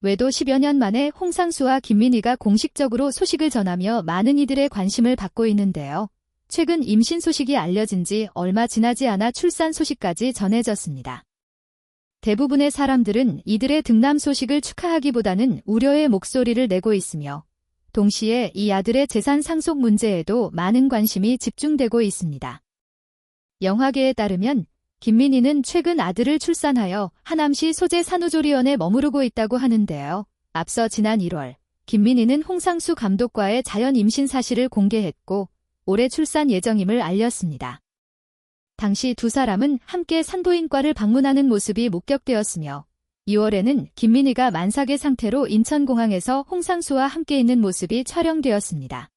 외도 10여 년 만에 홍상수와 김민희가 공식적으로 소식을 전하며 많은 이들의 관심을 받고 있는데요. 최근 임신 소식이 알려진 지 얼마 지나지 않아 출산 소식까지 전해졌습니다. 대부분의 사람들은 이들의 등남 소식을 축하하기보다는 우려의 목소리를 내고 있으며 동시에 이 아들의 재산 상속 문제에도 많은 관심이 집중되고 있습니다. 영화계에 따르면 김민희는 최근 아들을 출산하여 하남시 소재 산후조리원에 머무르고 있다고 하는데요. 앞서 지난 1월 김민희는 홍상수 감독과의 자연 임신 사실을 공개했고 올해 출산 예정임을 알렸습니다. 당시 두 사람은 함께 산부인과를 방문하는 모습이 목격되었으며 2월에는 김민희가 만삭의 상태로 인천공항에서 홍상수와 함께 있는 모습이 촬영되었습니다.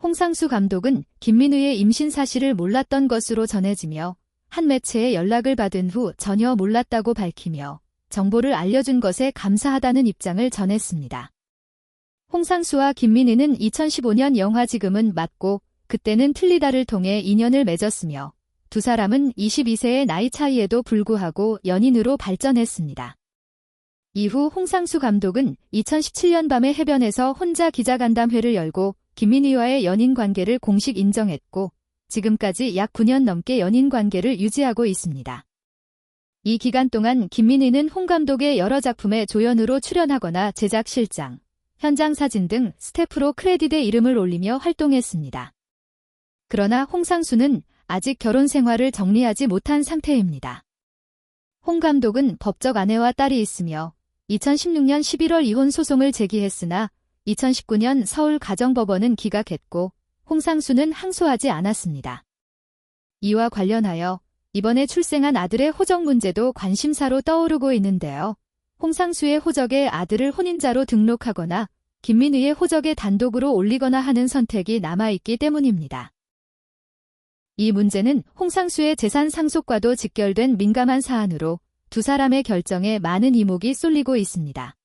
홍상수 감독은 김민희의 임신 사실을 몰랐던 것으로 전해지며 한 매체에 연락을 받은 후 전혀 몰랐다고 밝히며 정보를 알려준 것에 감사하다는 입장을 전했습니다. 홍상수와 김민희는 2015년 영화 지금은 맞고 그때는 틀리다를 통해 인연을 맺었으며 두 사람은 22세의 나이 차이에도 불구하고 연인으로 발전했습니다. 이후 홍상수 감독은 2017년 밤에 해변에서 혼자 기자간담회를 열고 김민희와의 연인 관계를 공식 인정했고 지금까지 약 9년 넘게 연인 관계를 유지하고 있습니다. 이 기간 동안 김민희는 홍 감독의 여러 작품에 조연으로 출연하거나 제작실장, 현장 사진 등 스태프로 크레딧에 이름을 올리며 활동했습니다. 그러나 홍상수는 아직 결혼 생활을 정리하지 못한 상태입니다. 홍 감독은 법적 아내와 딸이 있으며 2016년 11월 이혼 소송을 제기했으나 2019년 서울가정법원은 기각했고 홍상수는 항소하지 않았습니다. 이와 관련하여 이번에 출생한 아들의 호적 문제도 관심사로 떠오르고 있는데요. 홍상수의 호적에 아들을 혼인자로 등록하거나 김민희의 호적에 단독으로 올리거나 하는 선택이 남아있기 때문입니다. 이 문제는 홍상수의 재산 상속과도 직결된 민감한 사안으로 두 사람의 결정에 많은 이목이 쏠리고 있습니다.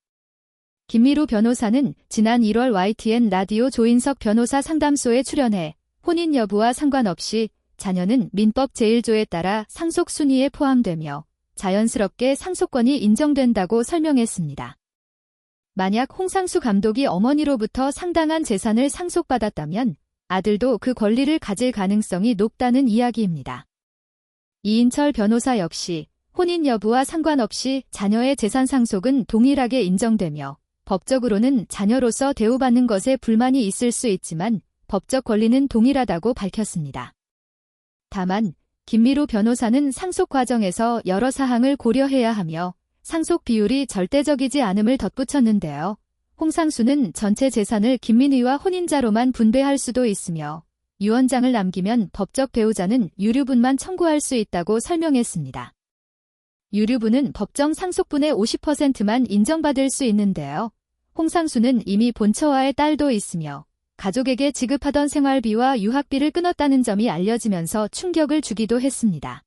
김미루 변호사는 지난 1월 YTN 라디오 조인석 변호사 상담소에 출연해 혼인 여부와 상관없이 자녀는 민법 제1조에 따라 상속 순위에 포함되며 자연스럽게 상속권이 인정된다고 설명했습니다. 만약 홍상수 감독이 어머니로부터 상당한 재산을 상속받았다면 아들도 그 권리를 가질 가능성이 높다는 이야기입니다. 이인철 변호사 역시 혼인 여부와 상관없이 자녀의 재산 상속은 동일하게 인정되며 법적으로는 자녀로서 대우받는 것에 불만이 있을 수 있지만 법적 권리는 동일하다고 밝혔습니다. 다만 김미루 변호사는 상속 과정에서 여러 사항을 고려해야 하며 상속 비율이 절대적이지 않음을 덧붙였는데요. 홍상수는 전체 재산을 김민희와 혼인자로만 분배할 수도 있으며 유언장을 남기면 법적 배우자는 유류분만 청구할 수 있다고 설명했습니다. 유류분은 법정 상속분의 50%만 인정받을 수 있는데요. 홍상수는 이미 본처와의 딸도 있으며 가족에게 지급하던 생활비와 유학비를 끊었다는 점이 알려지면서 충격을 주기도 했습니다.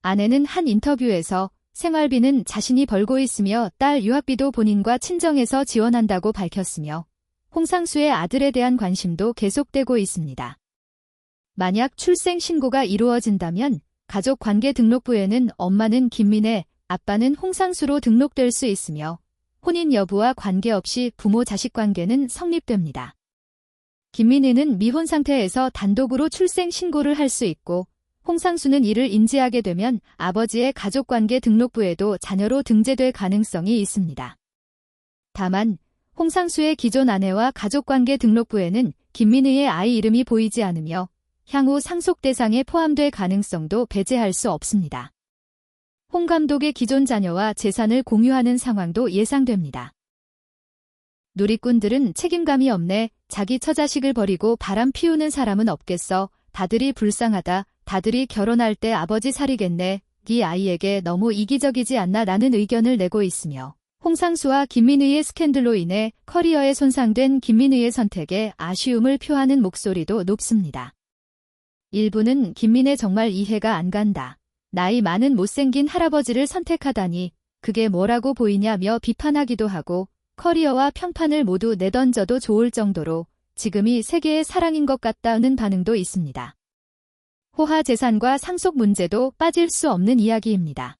아내는 한 인터뷰에서 생활비는 자신이 벌고 있으며 딸 유학비도 본인과 친정에서 지원한다고 밝혔으며 홍상수의 아들에 대한 관심도 계속되고 있습니다. 만약 출생 신고가 이루어진다면 가족관계등록부에는 엄마는 김민혜, 아빠는 홍상수로 등록될 수 있으며 혼인 여부와 관계없이 부모-자식 관계는 성립됩니다. 김민희는 미혼 상태에서 단독으로 출생 신고를 할 수 있고 홍상수는 이를 인지하게 되면 아버지의 가족관계 등록부에도 자녀로 등재될 가능성이 있습니다. 다만 홍상수의 기존 아내와 가족관계 등록부에는 김민희의 아이 이름이 보이지 않으며 향후 상속 대상에 포함될 가능성도 배제할 수 없습니다. 홍 감독의 기존 자녀와 재산을 공유하는 상황도 예상됩니다. 누리꾼들은 책임감이 없네, 자기 처자식을 버리고 바람 피우는 사람은 없겠어, 다들이 불쌍하다, 다들이 결혼할 때 아버지 살이겠네, 네 아이에게 너무 이기적이지 않나 라는 의견을 내고 있으며 홍상수와 김민희의 스캔들로 인해 커리어에 손상된 김민희의 선택에 아쉬움을 표하는 목소리도 높습니다. 일부는 김민혜 정말 이해가 안 간다. 나이 많은 못생긴 할아버지를 선택하다니 그게 뭐라고 보이냐며 비판하기도 하고 커리어와 평판을 모두 내던져도 좋을 정도로 지금이 세계의 사랑인 것 같다는 반응도 있습니다. 호화 재산과 상속 문제도 빠질 수 없는 이야기입니다.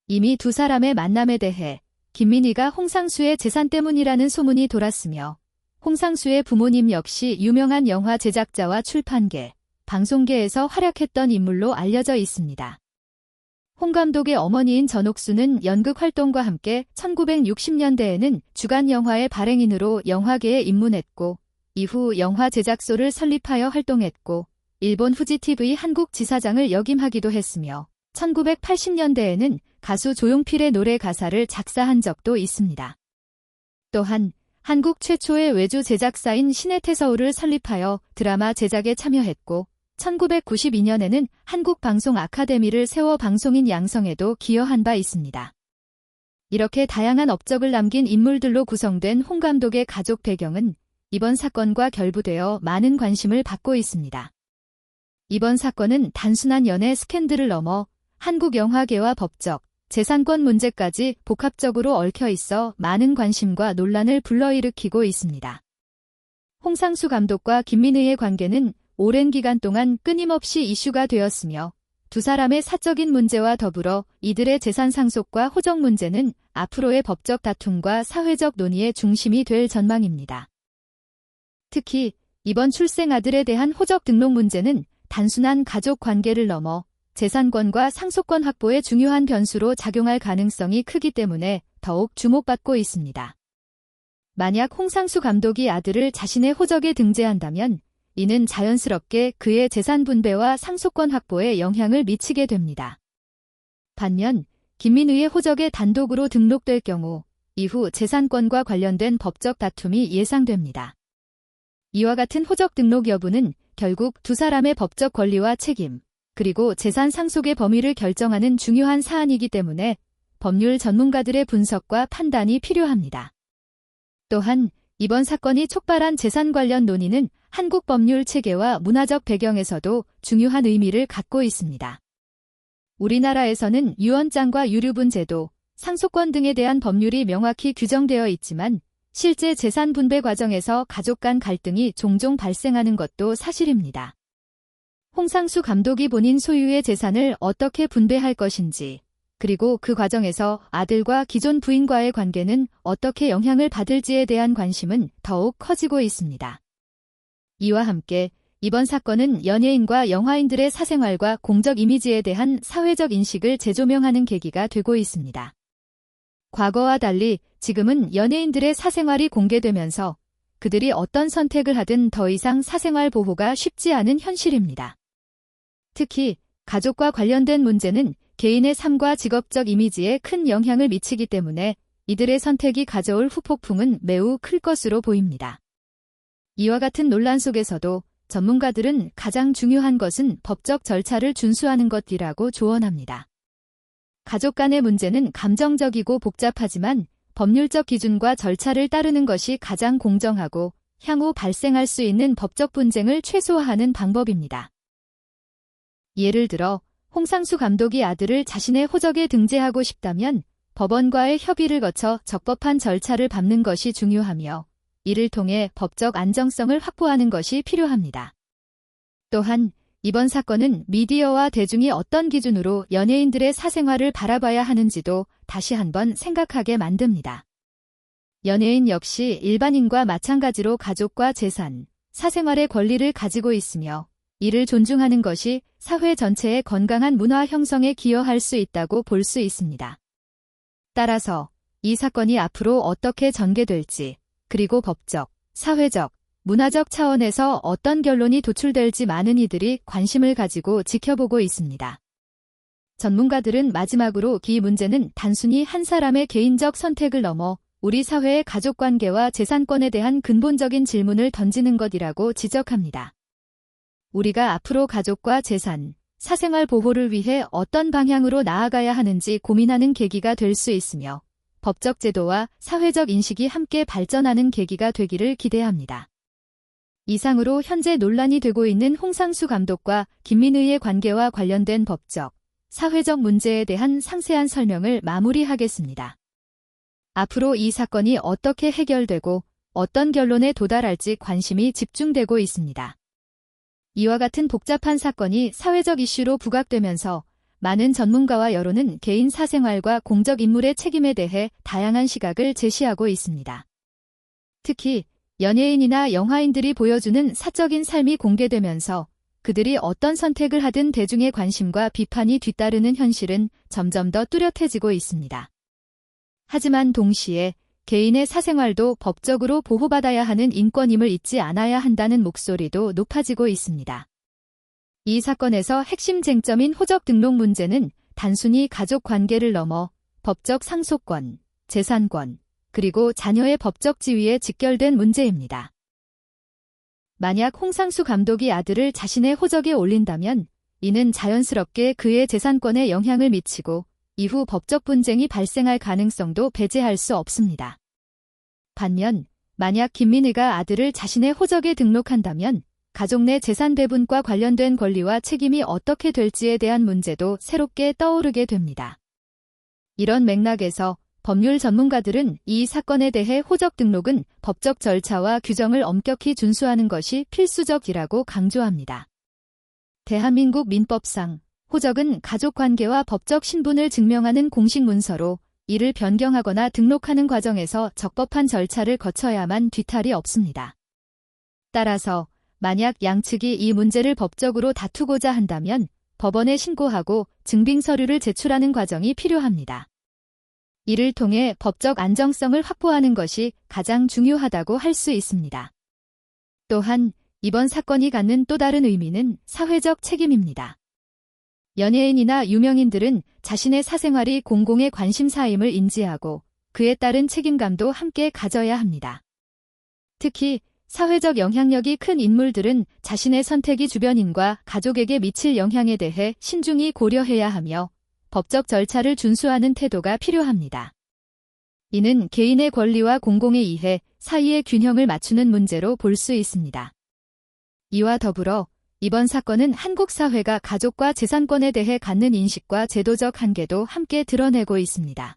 이미 두 사람의 만남에 대해 김민희가 홍상수의 재산 때문이라는 소문이 돌았으며 홍상수의 부모님 역시 유명한 영화 제작자와 출판계, 방송계에서 활약했던 인물로 알려져 있습니다. 홍 감독의 어머니인 전옥수는 연극 활동과 함께 1960년대에는 주간 영화의 발행인으로 영화계에 입문했고 이후 영화 제작소를 설립하여 활동했고 일본 후지TV 한국 지사장을 역임하기도 했으며 1980년대에는 가수 조용필의 노래 가사를 작사한 적도 있습니다. 또한 한국 최초의 외주 제작사인 시네테서울을 설립하여 드라마 제작에 참여했고 1992년에는 한국방송 아카데미를 세워 방송인 양성에도 기여한 바 있습니다. 이렇게 다양한 업적을 남긴 인물들로 구성된 홍 감독의 가족 배경은 이번 사건과 결부되어 많은 관심을 받고 있습니다. 이번 사건은 단순한 연애 스캔들을 넘어 한국 영화계와 법적, 재산권 문제까지 복합적으로 얽혀 있어 많은 관심과 논란을 불러일으키고 있습니다. 홍상수 감독과 김민희의 관계는 오랜 기간 동안 끊임없이 이슈가 되었으며 두 사람의 사적인 문제와 더불어 이들의 재산 상속과 호적 문제는 앞으로의 법적 다툼과 사회적 논의의 중심이 될 전망입니다. 특히 이번 출생 아들에 대한 호적 등록 문제는 단순한 가족 관계를 넘어 재산권과 상속권 확보에 중요한 변수로 작용할 가능성이 크기 때문에 더욱 주목받고 있습니다. 만약 홍상수 감독이 아들을 자신의 호적에 등재한다면 이는 자연스럽게 그의 재산 분배와 상속권 확보에 영향을 미치게 됩니다. 반면 김민희의 호적에 단독으로 등록될 경우 이후 재산권과 관련된 법적 다툼이 예상됩니다. 이와 같은 호적 등록 여부는 결국 두 사람의 법적 권리와 책임, 그리고 재산 상속의 범위를 결정하는 중요한 사안이기 때문에 법률 전문가들의 분석과 판단이 필요합니다. 또한 이번 사건이 촉발한 재산 관련 논의는 한국 법률 체계와 문화적 배경에서도 중요한 의미를 갖고 있습니다. 우리나라에서는 유언장과 유류분 제도, 상속권 등에 대한 법률이 명확히 규정되어 있지만 실제 재산 분배 과정에서 가족 간 갈등이 종종 발생하는 것도 사실입니다. 홍상수 감독이 본인 소유의 재산을 어떻게 분배할 것인지, 그리고 그 과정에서 아들과 기존 부인과의 관계는 어떻게 영향을 받을지에 대한 관심은 더욱 커지고 있습니다. 이와 함께 이번 사건은 연예인과 영화인들의 사생활과 공적 이미지에 대한 사회적 인식을 재조명하는 계기가 되고 있습니다. 과거와 달리 지금은 연예인들의 사생활이 공개되면서 그들이 어떤 선택을 하든 더 이상 사생활 보호가 쉽지 않은 현실입니다. 특히 가족과 관련된 문제는 개인의 삶과 직업적 이미지에 큰 영향을 미치기 때문에 이들의 선택이 가져올 후폭풍은 매우 클 것으로 보입니다. 이와 같은 논란 속에서도 전문가들은 가장 중요한 것은 법적 절차를 준수하는 것이라고 조언합니다. 가족 간의 문제는 감정적이고 복잡하지만 법률적 기준과 절차를 따르는 것이 가장 공정하고 향후 발생할 수 있는 법적 분쟁을 최소화하는 방법입니다. 예를 들어 홍상수 감독이 아들을 자신의 호적에 등재하고 싶다면 법원과의 협의를 거쳐 적법한 절차를 밟는 것이 중요하며 이를 통해 법적 안정성을 확보하는 것이 필요합니다. 또한 이번 사건은 미디어와 대중이 어떤 기준으로 연예인들의 사생활을 바라봐야 하는지도 다시 한번 생각하게 만듭니다. 연예인 역시 일반인과 마찬가지로 가족과 재산, 사생활의 권리를 가지고 있으며 이를 존중하는 것이 사회 전체의 건강한 문화 형성에 기여할 수 있다고 볼 수 있습니다. 따라서 이 사건이 앞으로 어떻게 전개될지, 그리고 법적, 사회적, 문화적 차원에서 어떤 결론이 도출될지 많은 이들이 관심을 가지고 지켜보고 있습니다. 전문가들은 마지막으로 이 문제는 단순히 한 사람의 개인적 선택을 넘어 우리 사회의 가족관계와 재산권에 대한 근본적인 질문을 던지는 것이라고 지적합니다. 우리가 앞으로 가족과 재산, 사생활 보호를 위해 어떤 방향으로 나아가야 하는지 고민하는 계기가 될 수 있으며 법적 제도와 사회적 인식이 함께 발전하는 계기가 되기를 기대합니다. 이상으로 현재 논란이 되고 있는 홍상수 감독과 김민희의 관계와 관련된 법적, 사회적 문제에 대한 상세한 설명을 마무리하겠습니다. 앞으로 이 사건이 어떻게 해결되고 어떤 결론에 도달할지 관심이 집중되고 있습니다. 이와 같은 복잡한 사건이 사회적 이슈로 부각되면서 많은 전문가와 여론은 개인 사생활과 공적 인물의 책임에 대해 다양한 시각을 제시하고 있습니다. 특히 연예인이나 영화인들이 보여주는 사적인 삶이 공개되면서 그들이 어떤 선택을 하든 대중의 관심과 비판이 뒤따르는 현실은 점점 더 뚜렷해지고 있습니다. 하지만 동시에 개인의 사생활도 법적으로 보호받아야 하는 인권임을 잊지 않아야 한다는 목소리도 높아지고 있습니다. 이 사건에서 핵심 쟁점인 호적 등록 문제는 단순히 가족 관계를 넘어 법적 상속권, 재산권, 그리고 자녀의 법적 지위에 직결된 문제입니다. 만약 홍상수 감독이 아들을 자신의 호적에 올린다면 이는 자연스럽게 그의 재산권에 영향을 미치고 이후 법적 분쟁이 발생할 가능성도 배제할 수 없습니다. 반면 만약 김민희가 아들을 자신의 호적에 등록한다면 가족 내 재산 배분과 관련된 권리와 책임이 어떻게 될지에 대한 문제도 새롭게 떠오르게 됩니다. 이런 맥락에서 법률 전문가들은 이 사건에 대해 호적 등록은 법적 절차와 규정을 엄격히 준수하는 것이 필수적이라고 강조합니다. 대한민국 민법상 호적은 가족관계와 법적 신분을 증명하는 공식 문서로 이를 변경하거나 등록하는 과정에서 적법한 절차를 거쳐야만 뒤탈이 없습니다. 따라서 만약 양측이 이 문제를 법적으로 다투고자 한다면 법원에 신고하고 증빙 서류를 제출하는 과정이 필요합니다. 이를 통해 법적 안정성을 확보하는 것이 가장 중요하다고 할 수 있습니다. 또한 이번 사건이 갖는 또 다른 의미는 사회적 책임입니다. 연예인이나 유명인들은 자신의 사생활이 공공의 관심사임을 인지하고 그에 따른 책임감도 함께 가져야 합니다. 특히 사회적 영향력이 큰 인물들은 자신의 선택이 주변인과 가족에게 미칠 영향에 대해 신중히 고려해야 하며 법적 절차를 준수하는 태도가 필요합니다. 이는 개인의 권리와 공공의 이해 사이의 균형을 맞추는 문제로 볼 수 있습니다. 이와 더불어 이번 사건은 한국 사회가 가족과 재산권에 대해 갖는 인식과 제도적 한계도 함께 드러내고 있습니다.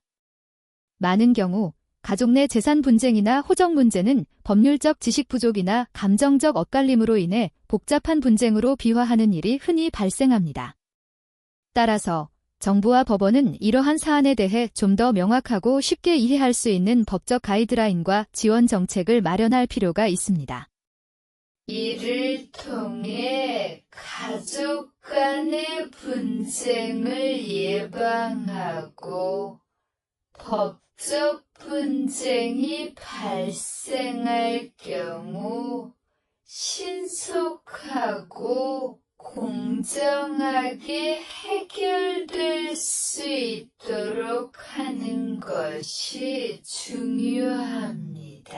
많은 경우 가족 내 재산 분쟁이나 호적 문제는 법률적 지식 부족이나 감정적 엇갈림으로 인해 복잡한 분쟁으로 비화하는 일이 흔히 발생합니다. 따라서 정부와 법원은 이러한 사안에 대해 좀 더 명확하고 쉽게 이해할 수 있는 법적 가이드라인과 지원 정책을 마련할 필요가 있습니다. 이를 통해 가족 간의 분쟁을 예방하고 법적 분쟁이 발생할 경우 신속하고 공정하게 해결될 수 있도록 하는 것이 중요합니다.